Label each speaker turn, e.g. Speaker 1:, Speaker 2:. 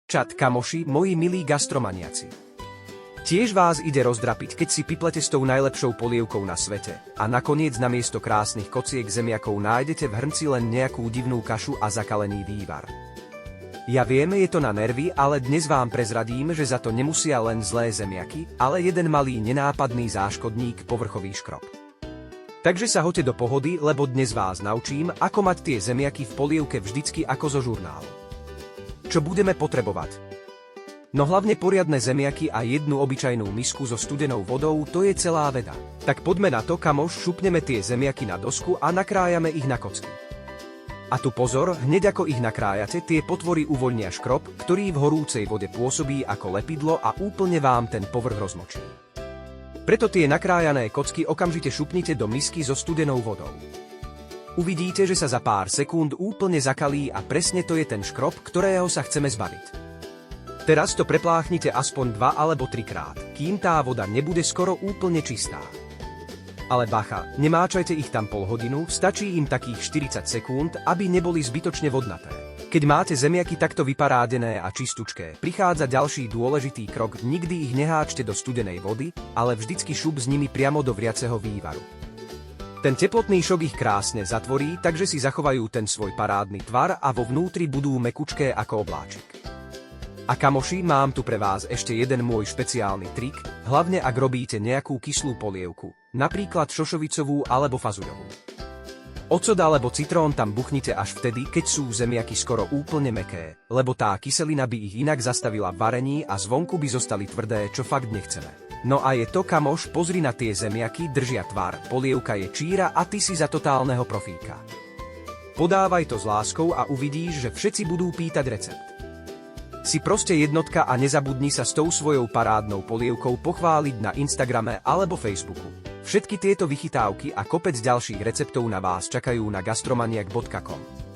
Speaker 1: Čat kamoši, moji milí gastromaniaci. Tiež vás ide rozdrapiť, keď si piplete s tou najlepšou polievkou na svete a nakoniec namiesto krásnych kociek zemiakov nájdete v hrnci len nejakú divnú kašu a zakalený vývar. Ja viem, je to na nervy, ale dnes vám prezradím, že za to nemusia len zlé zemiaky, ale jeden malý nenápadný záškodník, povrchový škrob. Takže sa hoďte do pohody, lebo dnes vás naučím, ako mať tie zemiaky v polievke vždycky ako zo žurnálu. Čo budeme potrebovať? No hlavne poriadne zemiaky a jednu obyčajnú misku so studenou vodou, to je celá veda. Tak poďme na to, kamoš, šupneme tie zemiaky na dosku a nakrájame ich na kocky. A tu pozor, hneď ako ich nakrájate, tie potvory uvoľnia škrob, ktorý v horúcej vode pôsobí ako lepidlo a úplne vám ten povrch rozmočí. Preto tie nakrájané kocky okamžite šupnite do misky so studenou vodou. Uvidíte, že sa za pár sekúnd úplne zakalí a presne to je ten škrob, ktorého sa chceme zbaviť. Teraz to prepláchnite aspoň 2 alebo 3 krát, kým tá voda nebude skoro úplne čistá. Ale bacha, nemáčajte ich tam pol hodinu, stačí im takých 40 sekúnd, aby neboli zbytočne vodnaté. Keď máte zemiaky takto vyparádené a čistučké, prichádza ďalší dôležitý krok, nikdy ich neháčte do studenej vody, ale vždycky šup s nimi priamo do vriaceho vývaru. Ten teplotný šok ich krásne zatvorí, takže si zachovajú ten svoj parádny tvar a vo vnútri budú mekučké ako obláčik. A kamoši, mám tu pre vás ešte jeden môj špeciálny trik, hlavne ak robíte nejakú kyslú polievku, napríklad šošovicovú alebo fazuľovú. Ocot alebo citrón tam buchnite až vtedy, keď sú zemiaky skoro úplne mäkké, lebo tá kyselina by ich inak zastavila v varení a zvonku by zostali tvrdé, čo fakt nechceme. No a je to, kamoš, pozri na tie zemiaky, držia tvar, polievka je číra a ty si za totálneho profíka. Podávaj to s láskou a uvidíš, že všetci budú pýtať recept. Si proste jednotka a nezabudni sa s tou svojou parádnou polievkou pochváliť na Instagrame alebo Facebooku. Všetky tieto vychytávky a kopec ďalších receptov na vás čakajú na gastromaniak.com.